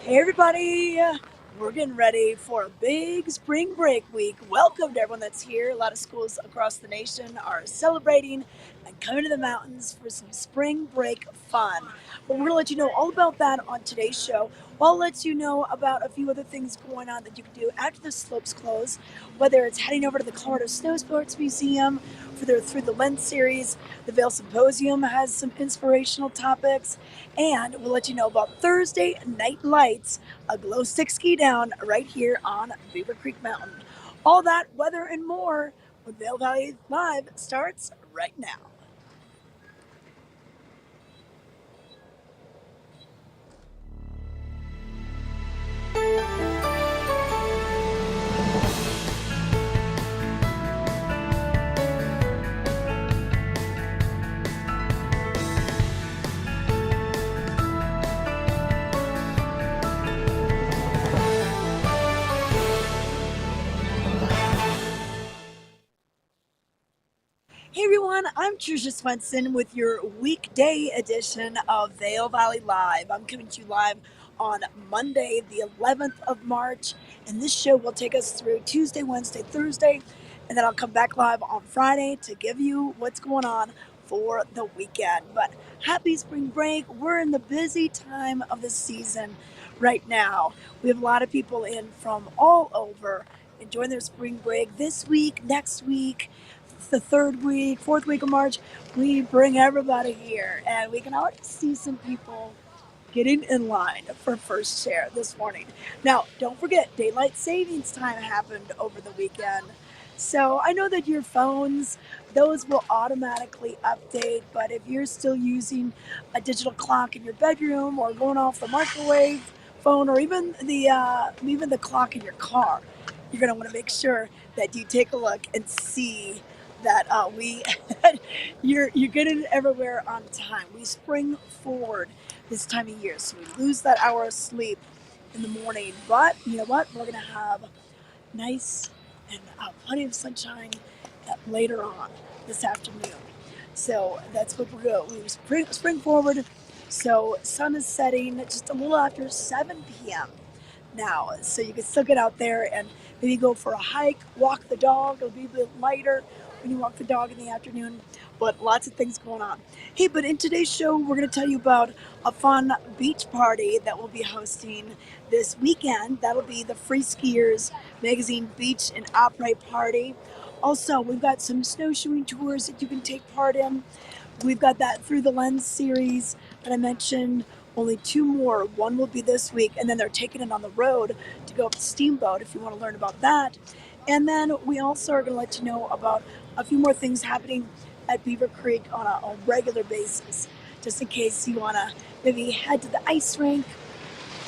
Hey everybody, we're getting ready for a big spring break week. Welcome to everyone that's here. A lot of schools across the nation are celebrating and coming to the mountains for some spring break fun. But we're going to let you know all about that on today's show. We'll let you know about a few other things going on that you can do after the slopes close, whether it's heading over to the Colorado Snow Sports Museum for their Through the Lens series. The Vail Symposium has some inspirational topics, and we'll let you know about Thursday Night Lights, a glow stick ski down right here on Beaver Creek Mountain. All that, weather, and more when Vail Valley Live starts right now. Hey everyone, I'm Trisha Swenson with your weekday edition of Vail Valley Live. I'm coming to you live on Monday, the 11th of March, and this show will take us through Tuesday, Wednesday, Thursday, and then I'll come back live on Friday to give you what's going on for the weekend. But happy spring break. We're in the busy time of the season right now. We have a lot of people in from all over enjoying their spring break this week, next week, the third week, fourth week of March. We bring everybody here, and we can already see some people getting in line for first share this morning. Now, don't forget, daylight savings time happened over the weekend. So I know that your phones, those will automatically update, but if you're still using a digital clock in your bedroom or going off the microwave phone or even the clock in your car, you're going to want to make sure that you take a look and see that we you're getting it everywhere on time. We spring forward this time of year, so we lose that hour of sleep in the morning. But you know what? We're gonna have nice and plenty of sunshine later on this afternoon. So that's what we're going. We spring forward. So sun is setting just a little after 7 p.m. now, so you can still get out there and maybe go for a hike, walk the dog. It'll be a bit lighter when you walk the dog in the afternoon, but lots of things going on. Hey, but in today's show, we're going to tell you about a fun beach party that we'll be hosting this weekend. That'll be the Free Skiers Magazine Beach and Opry Party. Also, we've got some snowshoeing tours that you can take part in. We've got that Through the Lens series that I mentioned. Only two more. One will be this week, and then they're taking it on the road to go up the steamboat if you want to learn about that. And then we also are going to let you know about a few more things happening at Beaver Creek on a regular basis, just in case you want to maybe head to the ice rink,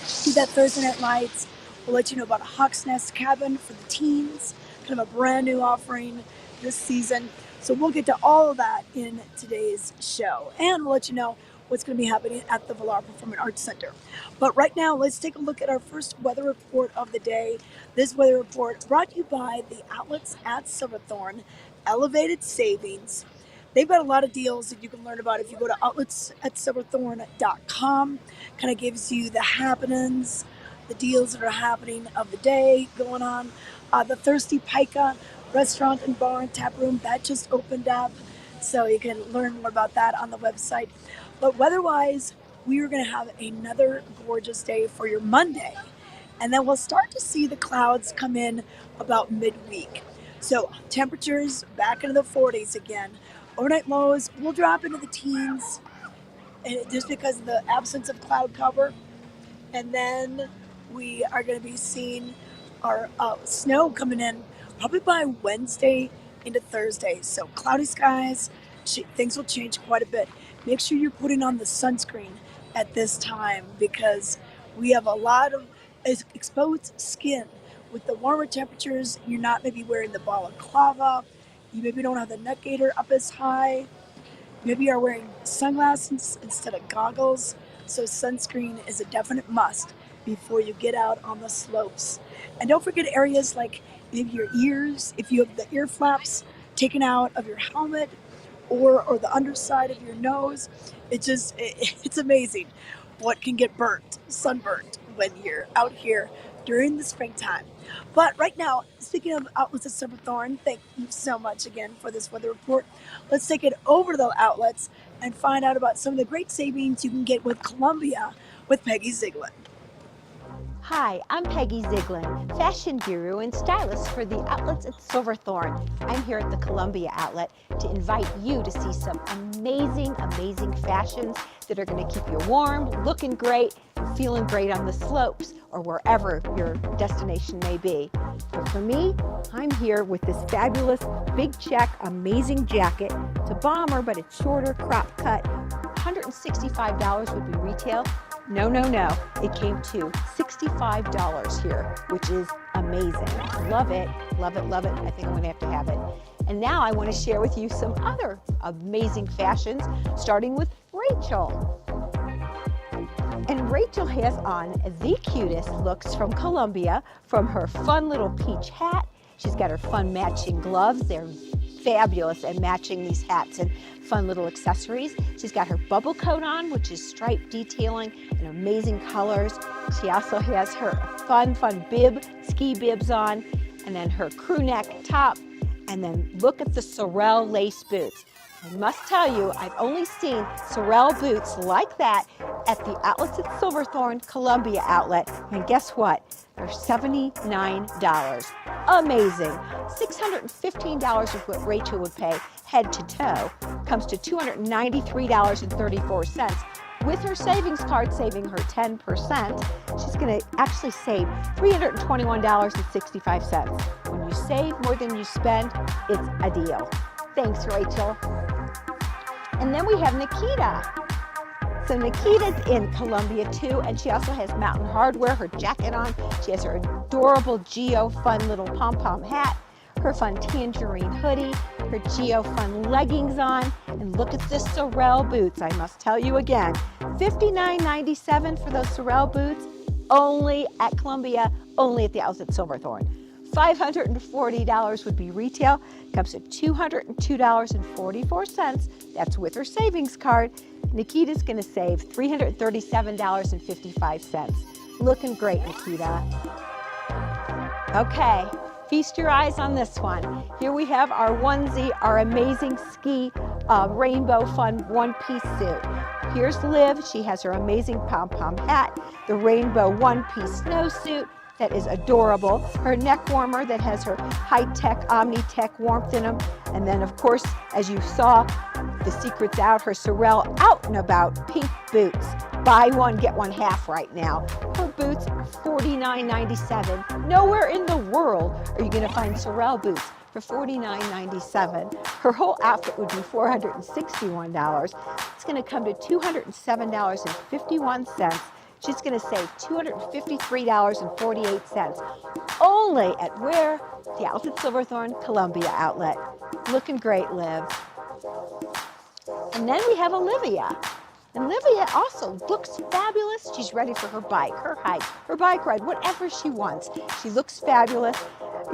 see that Thursday Night Lights. We'll let you know about a Hawk's Nest cabin for the teens, kind of a brand new offering this season. So we'll get to all of that in today's show. And we'll let you know what's going to be happening at the Villar Performing Arts Center. But right now, let's take a look at our first weather report of the day. This weather report brought to you by the outlets at Silverthorne, Elevated Savings. They've got a lot of deals that you can learn about if you go to outletsatsilverthorne.com. Kind of gives you the happenings, the deals that are happening of the day going on. The Thirsty Pica restaurant and bar and tap room that just opened up, so you can learn more about that on the website. But weather-wise, we are going to have another gorgeous day for your Monday, and then we'll start to see the clouds come in about midweek. So temperatures back into the 40s again. Overnight lows will drop into the teens, just because of the absence of cloud cover. And then we are going to be seeing our snow coming in probably by Wednesday into Thursday. So cloudy skies, things will change quite a bit. Make sure you're putting on the sunscreen at this time, because we have a lot of exposed skin. With the warmer temperatures, you're not maybe wearing the balaclava. You maybe don't have the neck gaiter up as high. Maybe you're wearing sunglasses instead of goggles. So sunscreen is a definite must before you get out on the slopes. And don't forget areas like maybe your ears, if you have the ear flaps taken out of your helmet, or the underside of your nose. It's amazing what can get sunburnt when you're out here during the springtime. But right now, speaking of outlets at Silverthorne, thank you so much again for this weather report. Let's take it over to the outlets and find out about some of the great savings you can get with Columbia with Peggy Ziegler. Hi, I'm Peggy Ziegler, fashion guru and stylist for the outlets at Silverthorne. I'm here at the Columbia outlet to invite you to see some amazing fashions that are going to keep you warm, looking great, and feeling great on the slopes or wherever your destination may be. But for me, I'm here with this fabulous big check, amazing jacket. It's a bomber, but it's shorter, crop cut. $165 would be retail. No. It came to $65 here, which is amazing. Love it. I think I'm gonna have to have it. And now I wanna share with you some other amazing fashions, starting with Rachel. And Rachel has on the cutest looks from Columbia, from her fun little peach hat. She's got her fun matching gloves. They're fabulous at matching these hats and fun little accessories. She's got her bubble coat on, which is striped detailing and amazing colors. She also has her fun bib, ski bibs on, and then her crew neck top, and then look at the sorrel lace boots. I must tell you, I've only seen sorrel boots like that at the outlets at Silverthorne Columbia outlet, and guess what? They're $79. Amazing. $615 is what Rachel would pay head to toe. Comes to $293.34. With her savings card saving her 10%, she's going to actually save $321.65. When you save more than you spend, it's a deal. Thanks, Rachel. And then we have Nikita. So Nikita's in Columbia too, and she also has Mountain Hardwear, her jacket on. She has her adorable Geo Fun little pom-pom hat, her fun tangerine hoodie, her Geo Fun leggings on, and look at the sorrel boots. I must tell you again, $59.97 for those sorrel boots, only at Columbia, only at the outlets at Silverthorne. $540 would be retail, comes to $202.44. That's with her savings card. Nikita's gonna save $337.55. Looking great, Nikita. Okay, feast your eyes on this one. Here we have our onesie, our amazing ski rainbow fun one-piece suit. Here's Liv, she has her amazing pom-pom hat, the rainbow one-piece snowsuit, that is adorable. Her neck warmer that has her high-tech, Omni-Tech warmth in them. And then, of course, as you saw, the secret's out, her sorrel out and about pink boots. Buy one, get one half right now. Her boots are $49.97. Nowhere in the world are you gonna find sorrel boots for $49.97. Her whole outfit would be $461. It's gonna come to $207.51. She's going to save $253.48 only at where? The Outlet Silverthorne Columbia outlet. Looking great, Liv. And then we have Olivia. And Olivia also looks fabulous. She's ready for her bike, her hike, her bike ride, whatever she wants. She looks fabulous.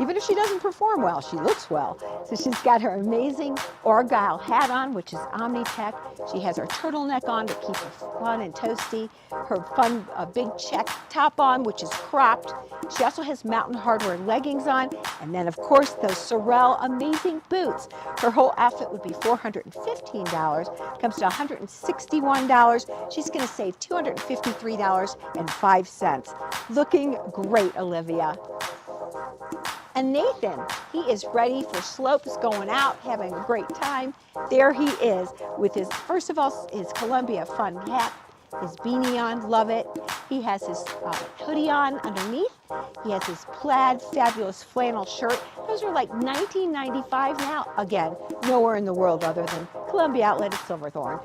Even if she doesn't perform well, she looks well. So she's got her amazing Argyle hat on, which is Omni-Tech. She has her turtleneck on to keep her fun and toasty. Her fun big check top on, which is cropped. She also has Mountain Hardwear leggings on. And then, of course, those sorrel amazing boots. Her whole outfit would be $415. Comes to $161. She's going to save $253.05. Looking great, Olivia. And Nathan, he is ready for slopes, going out, having a great time. There he is with his, first of all, his Columbia fun hat, his beanie on, love it. He has his hoodie on underneath. He has his plaid, fabulous flannel shirt. Those are like $19.95 now. Again, nowhere in the world other than Columbia Outlet at Silverthorne.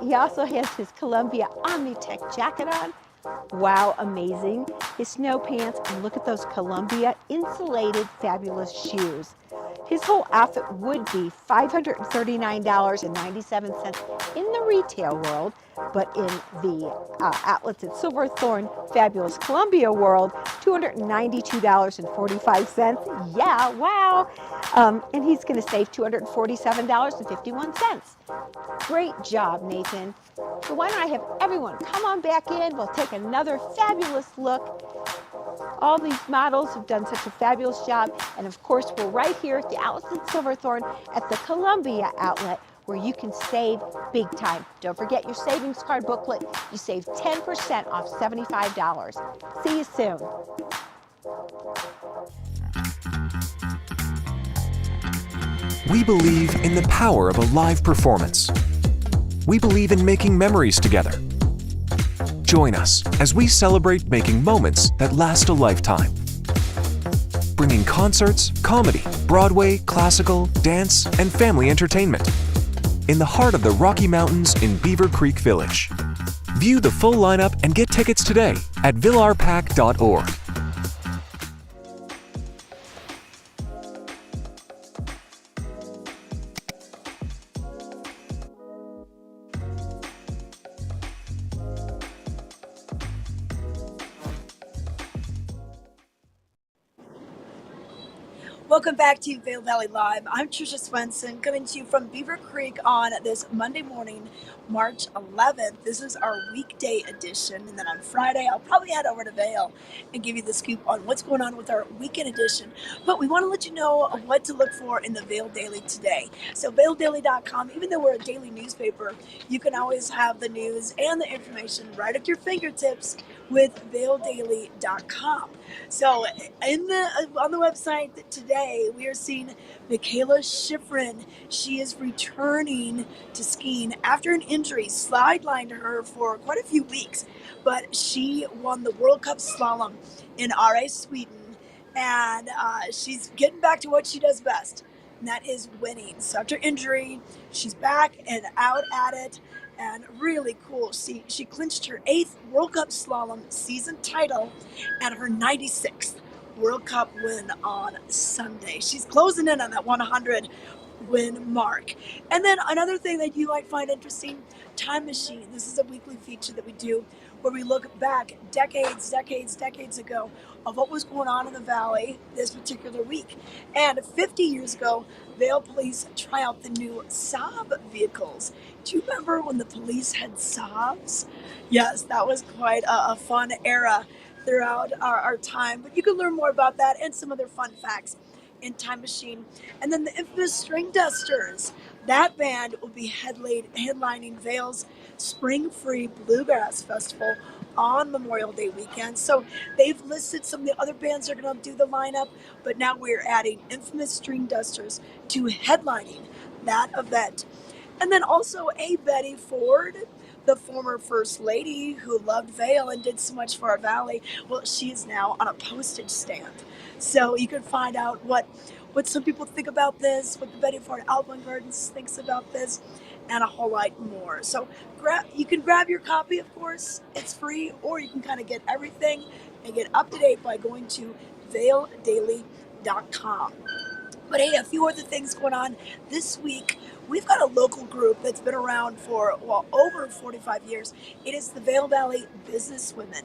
He also has his Columbia Omni-Tech jacket on. Wow, amazing. His snow pants, and look at those Columbia insulated fabulous shoes. His whole outfit would be $539.97 in the retail world, but in the outlets at Silverthorne, Fabulous Columbia world, $292.45. Yeah, wow. And he's going to save $247.51. Great job, Nathan. So why don't I have everyone come on back in? We'll take another fabulous look. All these models have done such a fabulous job. And of course, we're right here at the outlets at Silverthorne at the Columbia outlet where you can save big time. Don't forget your savings card booklet. You save 10% off $75. See you soon. We believe in the power of a live performance. We believe in making memories together. Join us as we celebrate making moments that last a lifetime. Bringing concerts, comedy, Broadway, classical, dance, and family entertainment in the heart of the Rocky Mountains in Beaver Creek Village. View the full lineup and get tickets today at villarpack.org. Welcome back to Vail Valley Live. I'm Trisha Swenson, coming to you from Beaver Creek on this Monday morning, March 11th. This is our weekday edition, and then on Friday, I'll probably head over to Vail and give you the scoop on what's going on with our weekend edition. But we want to let you know what to look for in the Vail Daily today. So vaildaily.com, even though we're a daily newspaper, you can always have the news and the information right at your fingertips with vaildaily.com. So on the website today, we are seeing Michaela Schifrin. She is returning to skiing after an injury sidelined her for quite a few weeks, but she won the World Cup slalom in RA Sweden, and she's getting back to what she does best, and that is winning. So after injury, she's back and out at it. And really cool. She clinched her 8th World Cup slalom season title and her 96th World Cup win on Sunday. She's closing in on that 100 win mark. And then another thing that you might find interesting, Time Machine. This is a weekly feature that we do where we look back decades ago of what was going on in the Valley this particular week. And 50 years ago, Vail Police try out the new Saab vehicles. Do you remember when the police had Saabs? Yes, that was quite a fun era throughout our time. But you can learn more about that and some other fun facts in Time Machine. And then the infamous String Dusters. That band will be headlining Vail's Spring Free Bluegrass Festival on Memorial Day weekend. So they've listed some of the other bands that are going to do the lineup, but now we're adding infamous String Dusters to headlining that event. And then also Betty Ford, the former First Lady who loved Vail and did so much for our valley. Well, she is now on a postage stamp. So you can find out what some people think about this, what the Betty Ford Alpine Gardens thinks about this, and a whole lot more. So you can grab your copy, of course. It's free, or you can kind of get everything and get up to date by going to vaildaily.com. But hey, a few other things going on this week. We've got a local group that's been around for, over 45 years. It is the Vail Valley Businesswomen,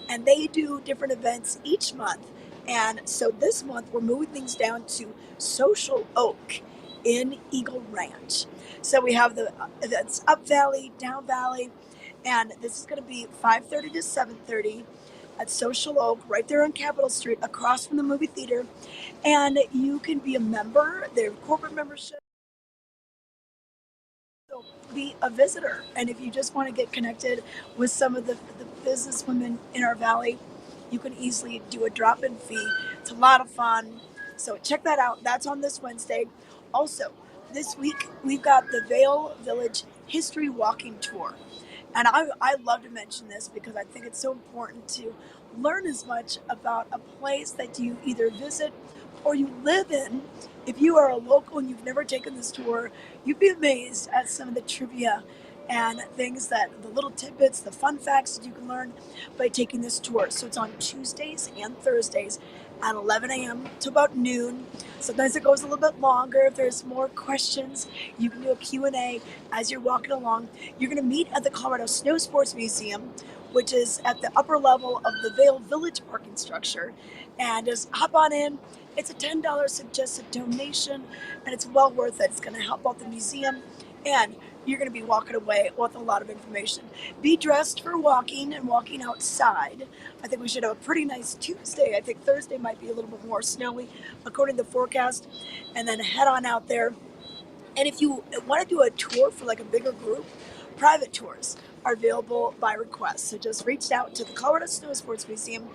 and they do different events each month. And so this month, we're moving things down to Social Oak in Eagle Ranch. So we have the events up Valley, down Valley, and this is going to be 5:30 to 7:30 at Social Oak, right there on Capitol Street, across from the movie theater. And you can be a member, their corporate membership. So be a visitor. And if you just want to get connected with some of the business women in our valley, you can easily do a drop-in fee. It's a lot of fun. So check that out. That's on this Wednesday. Also, this week, we've got the Vail Village History Walking Tour. And I love to mention this because I think it's so important to learn as much about a place that you either visit or you live in. If you are a local and you've never taken this tour, you'd be amazed at some of the trivia and things the little tidbits, the fun facts that you can learn by taking this tour. So it's on Tuesdays and Thursdays at 11 a.m. to about noon. Sometimes it goes a little bit longer. If there's more questions, you can do a Q&A as you're walking along. You're going to meet at the Colorado Snow Sports Museum, which is at the upper level of the Vail Village parking structure. And just hop on in. It's a $10 suggested donation, and it's well worth it. It's going to help out the museum, and you're going to be walking away with a lot of information. Be dressed for walking and walking outside. I think we should have a pretty nice Tuesday. I think Thursday might be a little bit more snowy according to the forecast. And then head on out there. And if you want to do a tour for like a bigger group, private tours are available by request. So just reach out to the Colorado Snow Sports Museum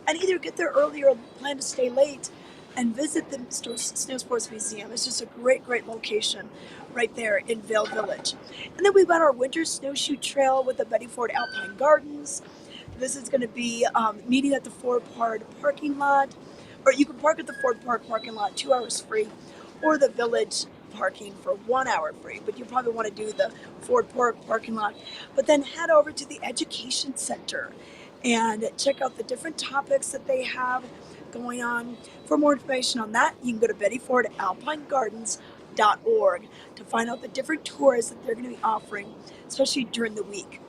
and either get there early or plan to stay late and visit the Snow Sports Museum. It's just a great, great location right there in Vail Village. And then we've got our winter snowshoe trail with the Betty Ford Alpine Gardens. This is going to be meeting at the Ford Park parking lot, or you can park at the Ford Park parking lot 2 hours free, or the Village parking for 1 hour free. But you probably want to do the Ford Park parking lot. But then head over to the Education Center and check out the different topics that they have going on. For more information on that, you can go to bettyfordalpinegardens.org to find out the different tours that they're going to be offering, especially during the week.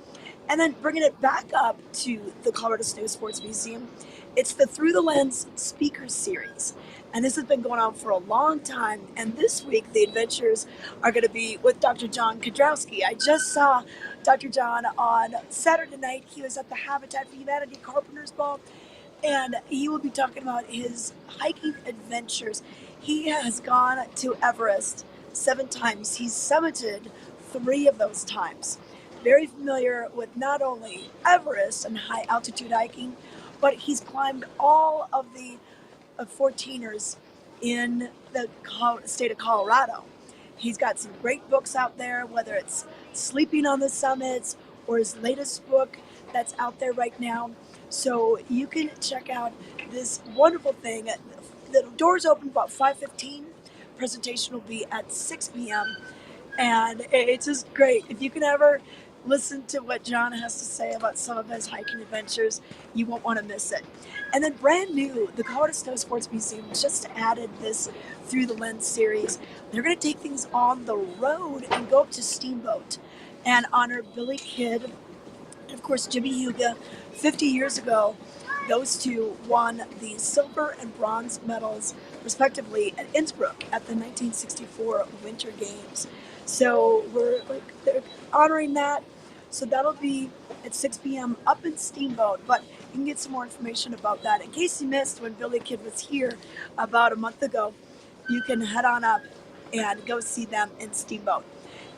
And then bringing it back up to the Colorado Snow Sports Museum, it's the Through the Lens Speaker Series. And this has been going on for a long time. And this week, the adventures are going to be with Dr. John Kudrowski. I just saw Dr. John on Saturday night. He was at the Habitat for Humanity Carpenters Ball, and he will be talking about his hiking adventures. He has gone to Everest 7 times. He's summited 3 of those times. Very familiar with not only Everest and high altitude hiking, but he's climbed all of the 14ers in the state of Colorado. He's got some great books out there, whether it's Sleeping on the Summits or his latest book that's out there right now. So you can check out this wonderful thing. The doors open about 5:15. Presentation will be at 6 p.m. And it's just great. If you can ever listen to what John has to say about some of his hiking adventures, you won't want to miss it. And then brand new, the Colorado Snow Sports Museum just added this Through the Lens series. They're going to take things on the road and go up to Steamboat and honor Billy Kidd and, of course, Jimmy Huga. 50 years ago, those two won the silver and bronze medals, respectively, at Innsbruck at the 1964 Winter Games. So they're honoring that. So that'll be at 6 p.m. up in Steamboat. But you can get some more information about that. In case you missed when Billy Kidd was here about a month ago, you can head on up and go see them in Steamboat.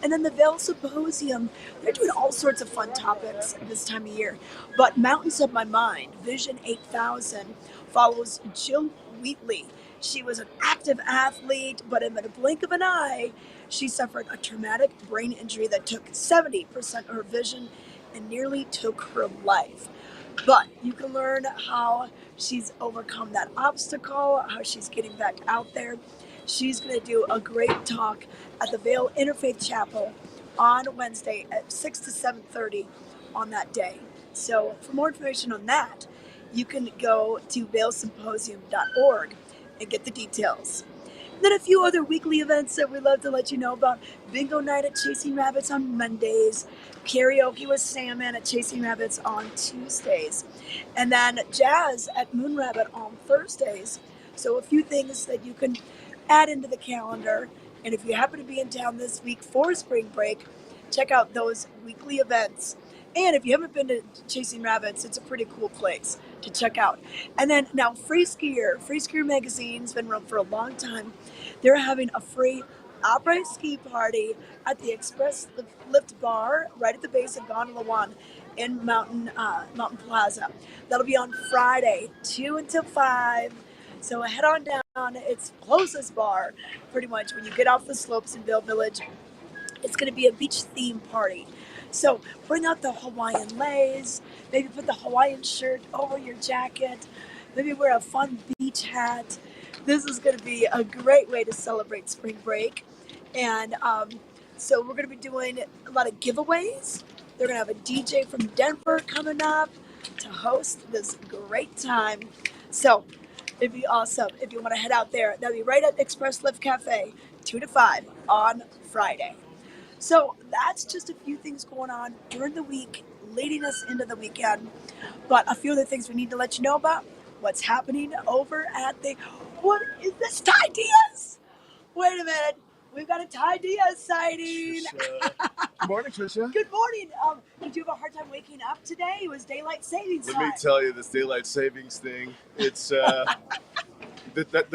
And then the Vail Symposium, they're doing all sorts of fun topics this time of year. But Mountains of My Mind, Vision 8000, follows Jill Wheatley. She was an active athlete, but in the blink of an eye, she suffered a traumatic brain injury that took 70% of her vision and nearly took her life. But you can learn how she's overcome that obstacle, how she's getting back out there. She's going to do a great talk at the Vail Interfaith Chapel on Wednesday at 6 to 7:30 on that day. So for more information on that, you can go to vailsymposium.org and get the details. And then a few other weekly events that we'd love to let you know about. Bingo night at Chasing Rabbits on Mondays. Karaoke with Salmon at Chasing Rabbits on Tuesdays. And then jazz at Moon Rabbit on Thursdays. So a few things that you can add into the calendar. And if you happen to be in town this week for spring break, check out those weekly events. And if you haven't been to Chasing Rabbits, it's a pretty cool place to check out. And then now Free Skier Magazine's been around for a long time. They're having a free outright ski party at the Express Lift Bar right at the base of Gondola One in Mountain Plaza. That'll be on Friday, 2 until 5. So head on down. It's closest bar, pretty much, when you get off the slopes in Vail Village. It's going to be a beach theme party. So bring out the Hawaiian leis, maybe put the Hawaiian shirt over your jacket, maybe wear a fun beach hat. This is going to be a great way to celebrate spring break. And so we're going to be doing a lot of giveaways. They're going to have a DJ from Denver coming up to host this great time. So It'd be awesome if you want to head out there. That'll be right at Express Lift Cafe, 2 to 5 on Friday. So that's just a few things going on during the week, leading us into the weekend. But a few of the things we need to let you know about what's happening over at the. What is this? Ty Diaz? Wait a minute. We've got a Ty Diaz sighting. Good morning, Tricia. Good morning. Did you have a hard time waking up today? It was daylight savings time. Let me tell you, this daylight savings thing, it's the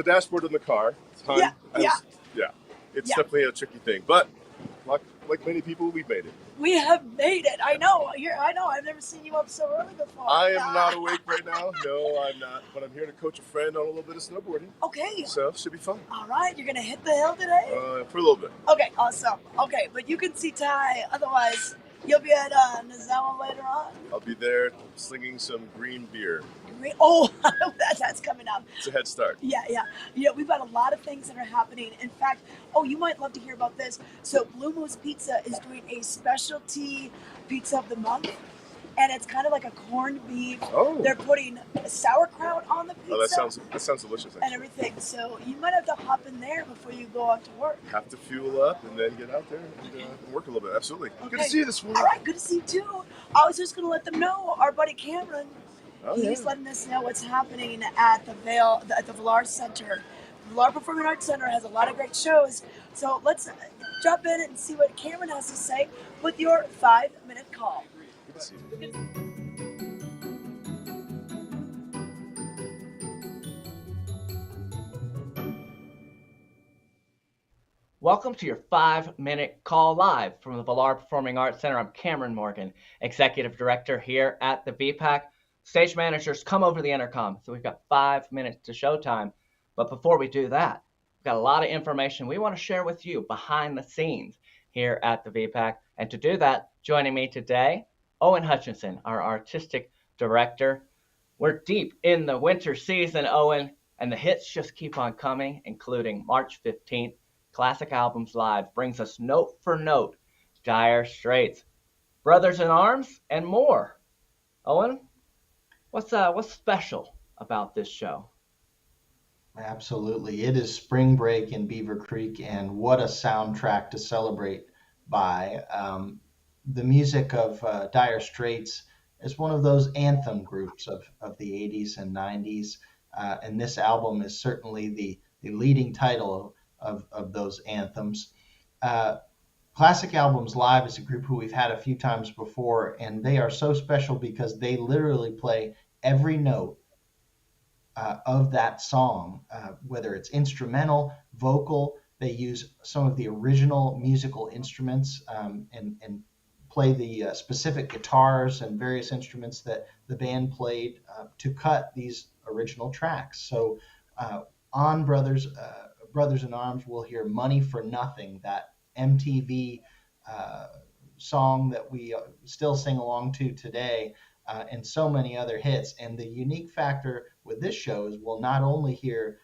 dashboard in the car. Yeah. It's Yeah. definitely a tricky thing. But like many people, we've made it. We have made it. I know. I know. I've never seen you up so early before. I am not awake right now. No, I'm not. But I'm here to coach a friend on a little bit of snowboarding. Okay. So it should be fun. All right. You're going to hit the hill today? For a little bit. Okay. Awesome. Okay. But you can see Ty. Otherwise, you'll be at Nazawa later on. I'll be there slinging some green beer. Oh, that's coming up. It's a head start. Yeah. We've got a lot of things that are happening. In fact, you might love to hear about this. So Blue Moose Pizza is doing a specialty pizza of the month, and it's kind of like a corned beef. Oh. They're putting sauerkraut on the pizza. Oh, that sounds delicious, actually. And everything. So you might have to hop in there before you go out to work. Have to fuel up and then get out there and work a little bit. Absolutely. Okay. Good to see you this morning. All right, good to see you too. I was just going to let them know, our buddy Cameron, he's letting us know what's happening at the Villar Center. The Villar Performing Arts Center has a lot of great shows. So let's jump in and see what Cameron has to say with your 5-minute call. Good to see you. Welcome to your 5-minute call live from the Villar Performing Arts Center. I'm Cameron Morgan, Executive Director here at the VPAC. Stage managers, come over the intercom. So we've got 5 minutes to showtime. But before we do that, we've got a lot of information we want to share with you behind the scenes here at the VPAC. And to do that, joining me today, Owen Hutchinson, our Artistic Director. We're deep in the winter season, Owen, and the hits just keep on coming, including March 15th. Classic Albums Live brings us note for note Dire Straits, Brothers in Arms, and more. Owen, what's special about this show? Absolutely. It is spring break in Beaver Creek, and what a soundtrack to celebrate by. The music of Dire Straits is one of those anthem groups of the 80s and 90s, and this album is certainly the leading title of those anthems. Classic Albums Live is a group who we've had a few times before, and they are so special because they literally play every note of that song, whether it's instrumental, vocal. They use some of the original musical instruments and play the specific guitars and various instruments that the band played to cut these original tracks. So on Brothers in Arms, we'll hear Money for Nothing, that MTV song that we still sing along to today, and so many other hits. And the unique factor with this show is we'll not only hear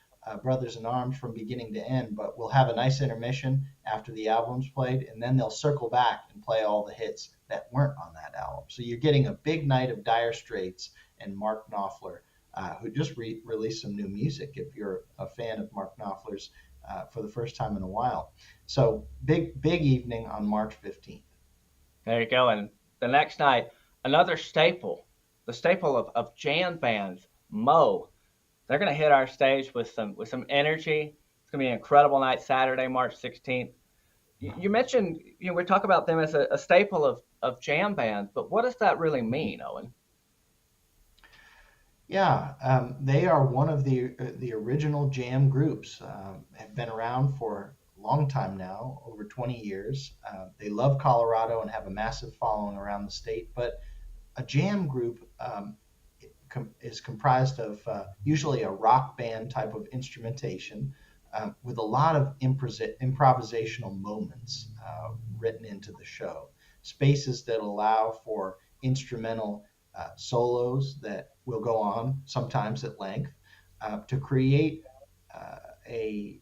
Brothers in Arms from beginning to end, but we'll have a nice intermission after the album's played, and then they'll circle back and play all the hits that weren't on that album. So you're getting a big night of Dire Straits and Mark Knopfler, who just released some new music, if you're a fan of Mark Knopfler's, for the first time in a while. So big evening on March 15th. There you go. And the next night, another staple, the staple of jam bands, Mo. They're going to hit our stage with some energy. It's going to be an incredible night, Saturday, March 16th. You mentioned, we talk about them as a staple of jam bands, but what does that really mean, Owen? Yeah, they are one of the original jam groups. Have been around for a long time now, over 20 years. They love Colorado and have a massive following around the state. But a jam group is comprised of usually a rock band type of instrumentation with a lot of improvisational moments written into the show. Spaces that allow for instrumental solos that will go on sometimes at length to create a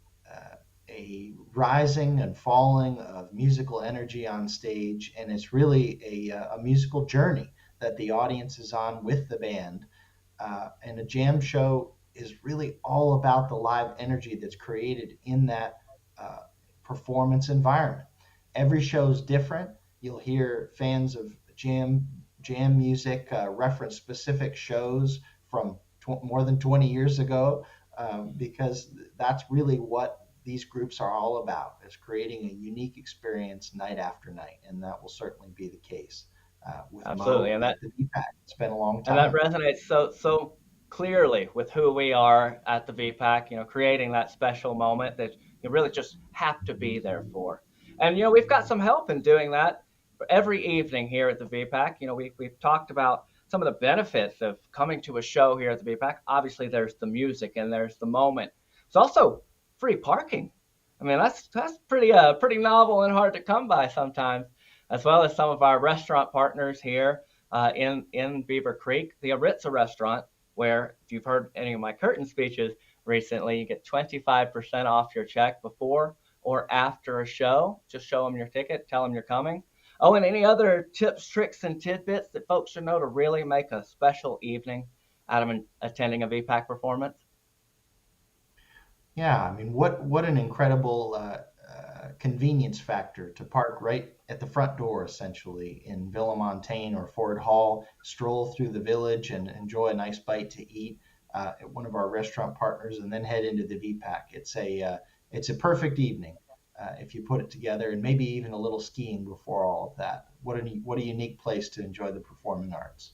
rising and falling of musical energy on stage, and it's really a musical journey that the audience is on with the band. And a jam show is really all about the live energy that's created in that uh, performance environment. Every show is different. You'll hear fans of jam music reference specific shows from more than 20 years ago, because that's really what these groups are all about, is creating a unique experience night after night, and that will certainly be the case with Absolutely, Mo and that at the VPAC. It's been a long and that time. resonates so clearly with who we are at the VPAC. Creating that special moment that you really just have to be there for. And we've got some help in doing that for every evening here at the VPAC. We've talked about some of the benefits of coming to a show here at the VPAC. Obviously, there's the music and there's the moment. It's also free parking. I mean, that's pretty novel and hard to come by sometimes, as well as some of our restaurant partners here in Beaver Creek, the Aritza restaurant, where if you've heard any of my curtain speeches recently, you get 25% off your check before or after a show. Just show them your ticket, tell them you're coming. Oh, and any other tips, tricks, and tidbits that folks should know to really make a special evening out of attending a VPAC performance? Yeah, I mean, what an incredible convenience factor to park right at the front door, essentially, in Villamontane or Ford Hall, stroll through the village and enjoy a nice bite to eat at one of our restaurant partners, and then head into the VPAC. It's a perfect evening if you put it together, and maybe even a little skiing before all of that. What a unique place to enjoy the performing arts.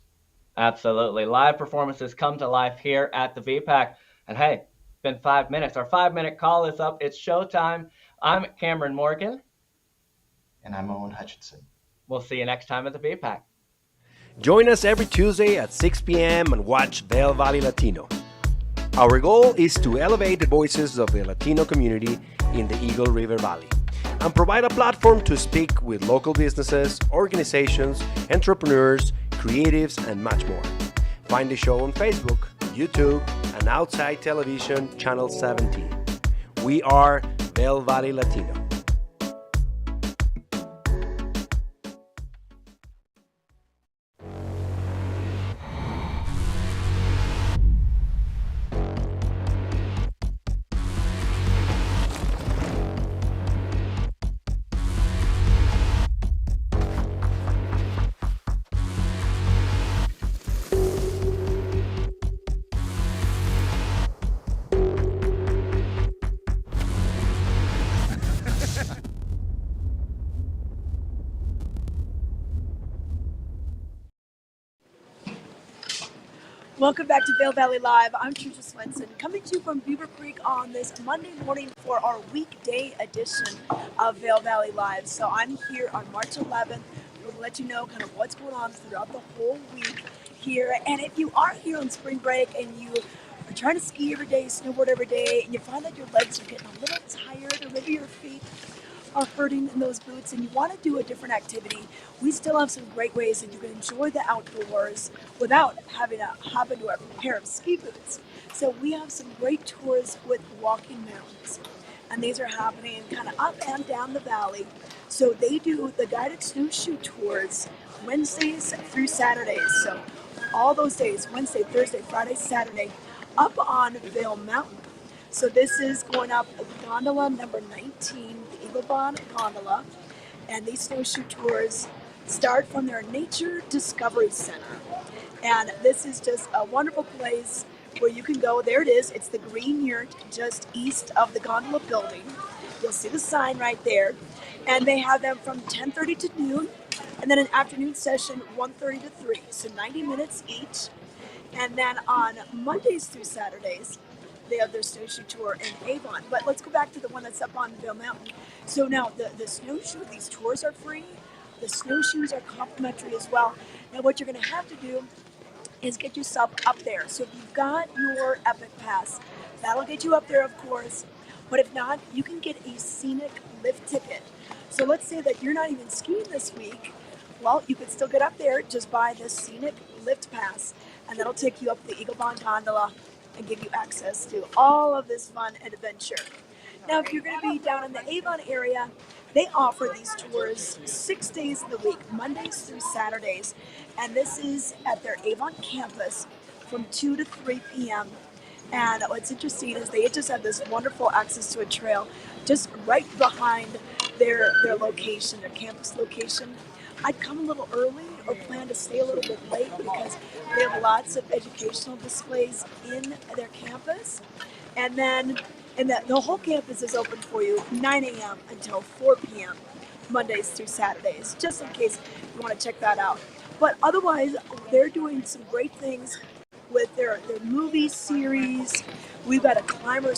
Absolutely. Live performances come to life here at the VPAC. And hey, it's been 5 minutes. Our 5 minute call is up. It's showtime. I'm Cameron Morgan. And I'm Owen Hutchinson. We'll see you next time at the VPAC. Join us every Tuesday at 6 p.m. and watch Vail Valley Latino. Our goal is to elevate the voices of the Latino community in the Eagle River Valley and provide a platform to speak with local businesses, organizations, entrepreneurs, creatives, and much more. Find the show on Facebook, YouTube, and Outside Television Channel 17. We are Vail Valley Latino. Welcome back to Vail Valley Live. I'm Trisha Swenson, coming to you from Beaver Creek on this Monday morning for our weekday edition of Vail Valley Live. So I'm here on March 11th. We'll let you know kind of what's going on throughout the whole week here. And if you are here on spring break and you are trying to ski every day, snowboard every day, and you find that your legs are getting a little tired, or maybe your feet are hurting in those boots and you want to do a different activity, we still have some great ways that you can enjoy the outdoors without having to hop into a pair of ski boots. So we have some great tours with walking mountains, and these are happening kind of up and down the valley. So they do the guided snowshoe tours Wednesdays through Saturdays. So all those days, Wednesday, Thursday, Friday, Saturday, up on Vail Mountain. So this is going up gondola number 19, the Eagle Bond Gondola, and these snowshoe tours start from their Nature Discovery Center. And this is just a wonderful place where you can go. There it is. It's the green yurt just east of the gondola building. You'll see the sign right there. And they have them from 10:30 to noon, and then an afternoon session 1:30 to 3. So 90 minutes each. And then on Mondays through Saturdays, they have their snowshoe tour in Avon. But let's go back to the one that's up on Vail Mountain. So now the snowshoe, these tours are free. The snowshoes are complimentary as well. Now what you're going to have to do is get yourself up there. So if you've got your Epic Pass, that'll get you up there, of course. But if not, you can get a scenic lift ticket. So let's say that you're not even skiing this week. Well, you could still get up there, just buy the scenic lift pass, and that'll take you up the Eagle Bond Gondola and give you access to all of this fun and adventure. Now, if you're going to be down in the Avon area, they offer these tours 6 days of the week, Mondays through Saturdays. And this is at their Avon campus from 2 to 3 p.m. And what's interesting is they just have this wonderful access to a trail just right behind their location, their campus location. I'd come a little early or plan to stay a little bit late because they have lots of educational displays in their campus. And then the whole campus is open for you 9 a.m. until 4 p.m. Mondays through Saturdays, just in case you want to check that out. But otherwise, they're doing some great things with their movie series. We've got a climate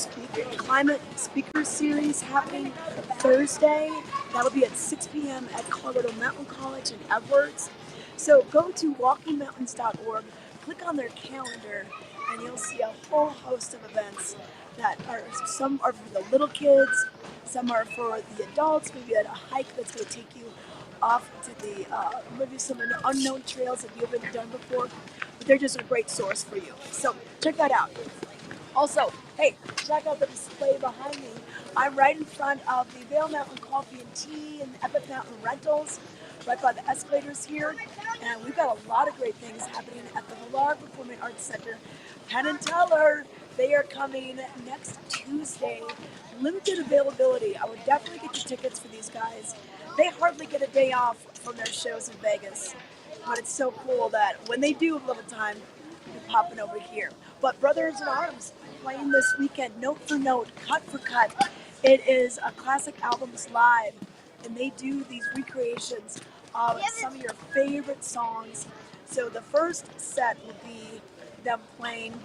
speaker series happening Thursday. That'll be at 6 p.m. at Colorado Mountain College in Edwards. So go to walkingmountains.org, click on their calendar, and you'll see a whole host of events that are, some are for the little kids, some are for the adults, maybe at a hike that's going to take you off to the maybe some unknown trails that you haven't done before, but they're just a great source for you. So check that out. Also, hey, check out the display behind me. I'm right in front of the Vail Mountain Coffee and Tea and Epic Mountain Rentals, right by the escalators here. And we've got a lot of great things happening at the Valar Performing Arts Center. Penn and Teller, they are coming next Tuesday. Limited availability. I would definitely get your tickets for these guys. They hardly get a day off from their shows in Vegas. But it's so cool that when they do have a little time, they're popping over here. But Brothers in Arms playing this weekend, note for note, cut for cut. It is a classic albums live, and they do these recreations of some of your favorite songs. So the first set will be them playing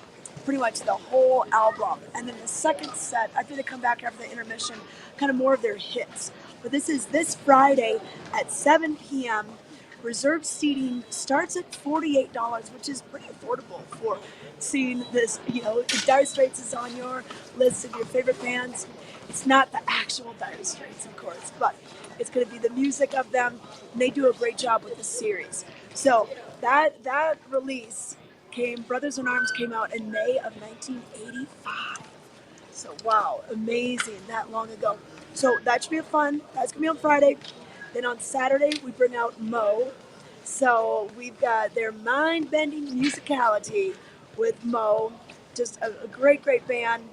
pretty much the whole album, and then the second set, after they come back after the intermission, kind of more of their hits. But this is this Friday at 7 p.m. Reserved seating starts at $48, which is pretty affordable for seeing this. You know, if Dire Straits is on your list of your favorite bands, it's not the actual Dire Straits, of course, but it's going to be the music of them, and they do a great job with the series. So that release Brothers in Arms came out in May of 1985. So wow, amazing, that long ago. So that should be fun. That's gonna be on Friday. Then on Saturday we bring out Mo. So we've got their mind-bending musicality with Mo, just a great band,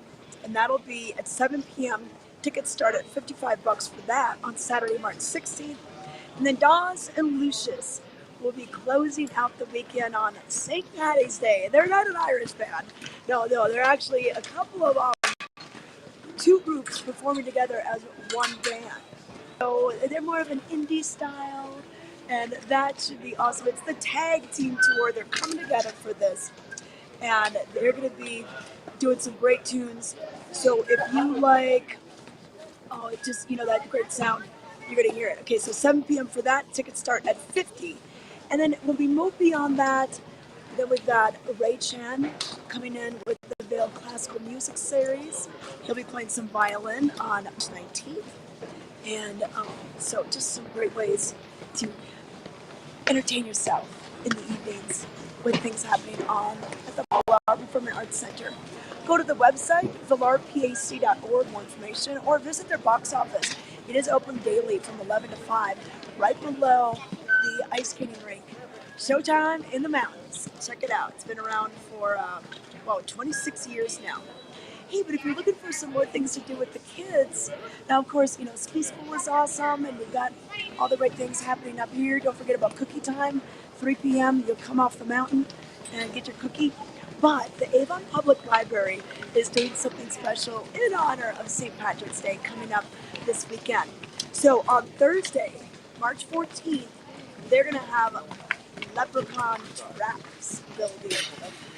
and that'll be at 7 p.m. Tickets start at $55 for that on Saturday, March 16th. And then Dawes and Lucius will be closing out the weekend on St. Paddy's Day. They're not an Irish band. No, they're actually a couple of two groups performing together as one band. So they're more of an indie style, and that should be awesome. It's the tag team tour. They're coming together for this, and they're going to be doing some great tunes. So if you like, it just, that great sound, you're going to hear it. Okay, so 7 p.m. for that. Tickets start at $50. And then when we move beyond that, then we've got Ray Chan coming in with the Vail Classical Music Series. He'll be playing some violin on March 19th. And so just some great ways to entertain yourself in the evenings with things happening at the Valar Performing Arts Center. Go to the website, valarpac.org, more information, or visit their box office. It is open daily from 11 to 5, right below the ice skating rink. Showtime in the mountains. Check it out. It's been around for 26 years now. Hey, but if you're looking for some more things to do with the kids, now of course, ski school is awesome, and we've got all the great things happening up here. Don't forget about cookie time, 3 p.m. You'll come off the mountain and get your cookie. But the Avon Public Library is doing something special in honor of St. Patrick's Day coming up this weekend. So on Thursday, March 14th, they're going to have leprechaun traps building.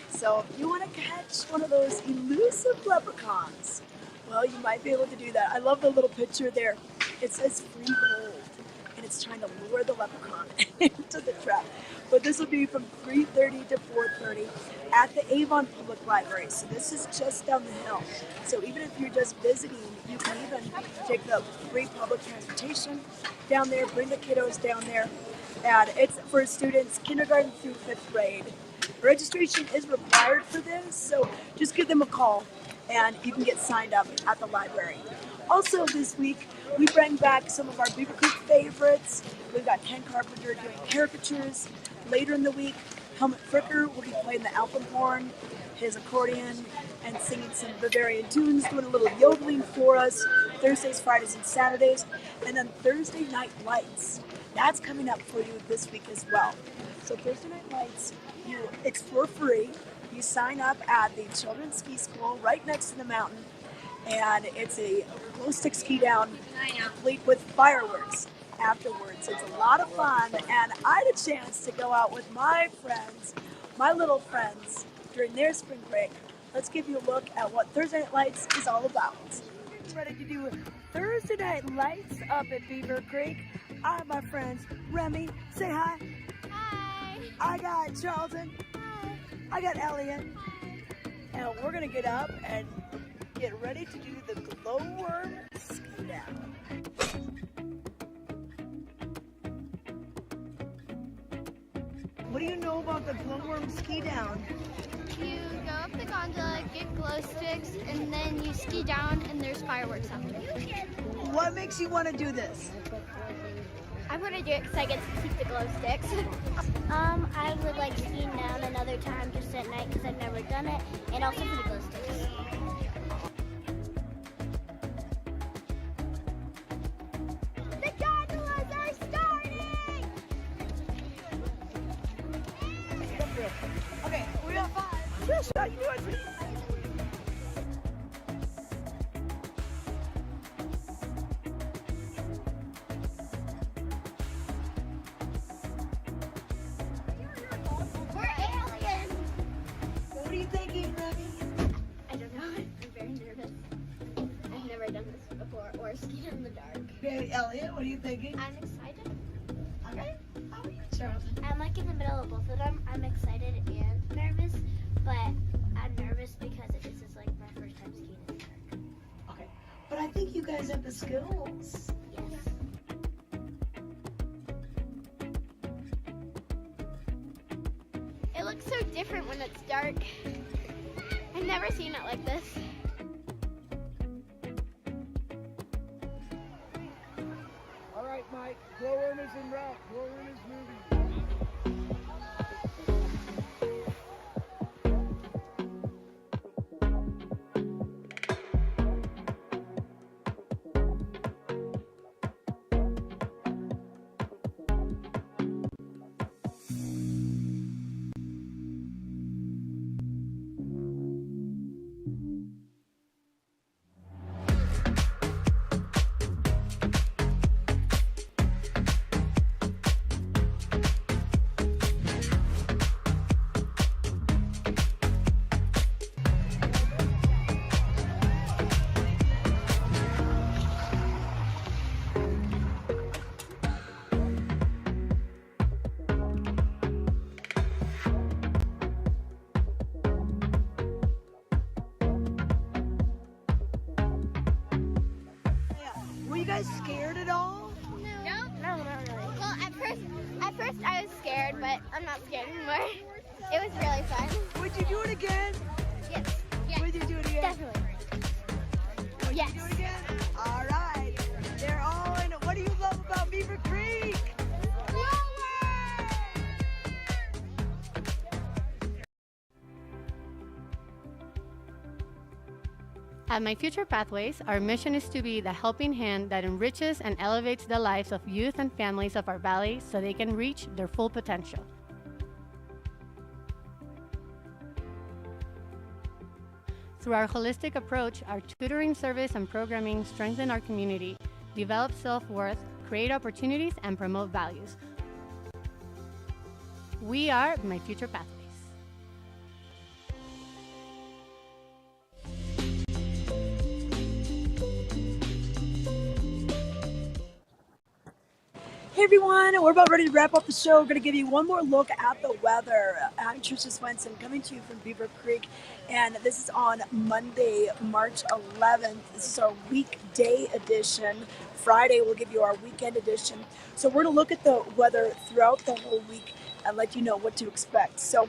So if you want to catch one of those elusive leprechauns, well, you might be able to do that. I love the little picture there. It says free gold, and it's trying to lure the leprechaun into the trap. But this will be from 3:30 to 4:30 at the Avon Public Library. So this is just down the hill. So even if you're just visiting, you can even take the free public transportation down there, bring the kiddos down there. And it's for students kindergarten through 5th grade. Registration is required for this, so just give them a call and you can get signed up at the library. Also this week, we bring back some of our Beaver Creek favorites. We've got Ken Carpenter doing caricatures. Later in the week, Helmut Fricker will be playing the alpenhorn, his accordion, and singing some Bavarian tunes, doing a little yodeling for us Thursdays, Fridays, and Saturdays. And then Thursday Night Lights. That's coming up for you this week as well. So Thursday Night Lights, it's for free. You sign up at the Children's Ski School right next to the mountain, and it's a glow stick ski down complete with fireworks afterwards. It's a lot of fun, and I had a chance to go out with my friends, my little friends, during their spring break. Let's give you a look at what Thursday Night Lights is all about. Ready to do Thursday Night Lights up at Beaver Creek. I have my friends Remy. Say hi. Hi. I got Charlton. Hi. I got Elliot. And we're gonna get up and get ready to do the glowworm ski down. What do you know about the glowworm ski down? You go up the gondola, get glow sticks, and then you ski down, and there's fireworks after. What makes you want to do this? I want to do it because I get to keep the glow sticks. I would like skiing down another time just at night because I've never done it, and also for the glow sticks. The gondolas are starting! Okay, we got 5. Trish, how you doing? We're aliens! What are you thinking, Remy? I don't know. I'm very nervous. I've never done this before or skied in the dark. Okay, Elliot, what are you thinking? I'm excited. Okay, how are you, Charlton? I'm like in the middle of both of them. I'm excited and nervous, but I'm nervous because this is like my first time skiing in the dark. Okay, but I think you guys have the skills. Yes. It looks so different when it's dark. I've never seen it like this. All right, Mike. Glowworm is en route. Glowworm is moving. Were you guys scared at all? No, not really. Well, at first I was scared, but I'm not scared anymore. It was really fun. Would you do it again? Yes. Yes. Would you do it again? Definitely. Would Yes. you do it again? All right. They're all in. What do you love about Beaver Creek? At My Future Pathways, our mission is to be the helping hand that enriches and elevates the lives of youth and families of our valley so they can reach their full potential. Through our holistic approach, our tutoring service and programming strengthen our community, develop self-worth, create opportunities, and promote values. We are My Future Pathways. Hey everyone, we're about ready to wrap up the show. We're going to give you one more look at the weather. I'm Trisha Swenson coming to you from Beaver Creek, and this is on Monday, March 11th. This is our weekday edition. Friday, we'll give you our weekend edition. So we're going to look at the weather throughout the whole week and let you know what to expect. So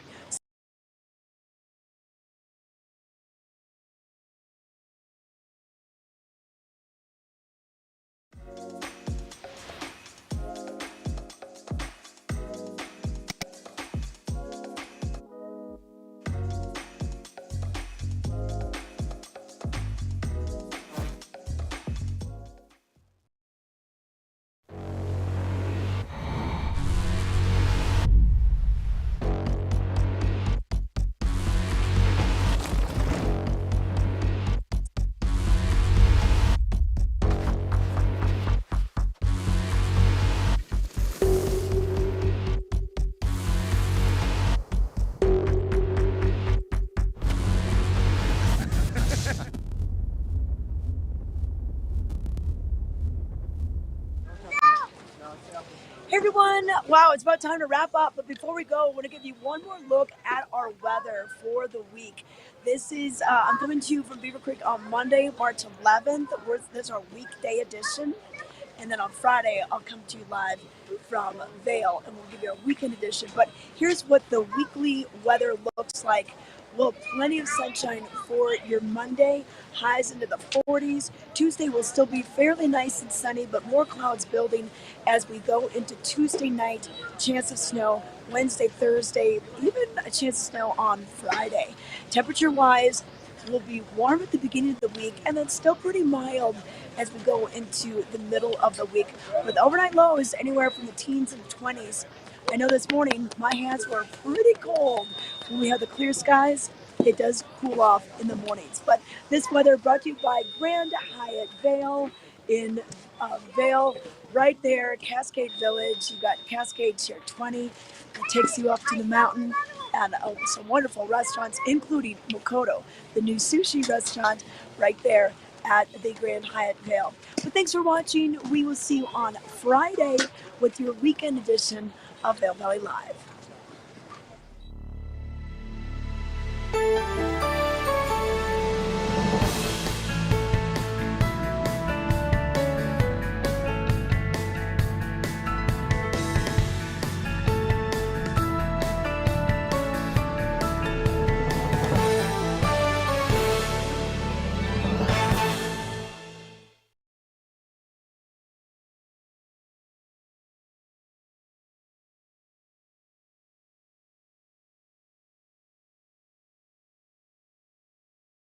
everyone. Wow, it's about time to wrap up. But before we go, I want to give you one more look at our weather for the week. This is, I'm coming to you from Beaver Creek on Monday, March 11th. This is our weekday edition. And then on Friday, I'll come to you live from Vail and we'll give you a weekend edition. But here's what the weekly weather looks like. Well, plenty of sunshine for your Monday, highs into the 40s. Tuesday will still be fairly nice and sunny, but more clouds building as we go into Tuesday night. Chance of snow Wednesday, Thursday, even a chance of snow on Friday. Temperature-wise, will be warm at the beginning of the week and then still pretty mild as we go into the middle of the week with overnight lows anywhere from the teens and 20s. I know this morning my hands were pretty cold when we have the clear skies. It does cool off in the mornings. But this weather brought to you by Grand Hyatt Vail in Vail, right there, Cascade Village. You've got Cascade Chair 20 that takes you up to the mountain and some wonderful restaurants, including Makoto, the new sushi restaurant right there at the Grand Hyatt Vail. But thanks for watching. We will see you on Friday with your weekend edition of Vail Valley Live.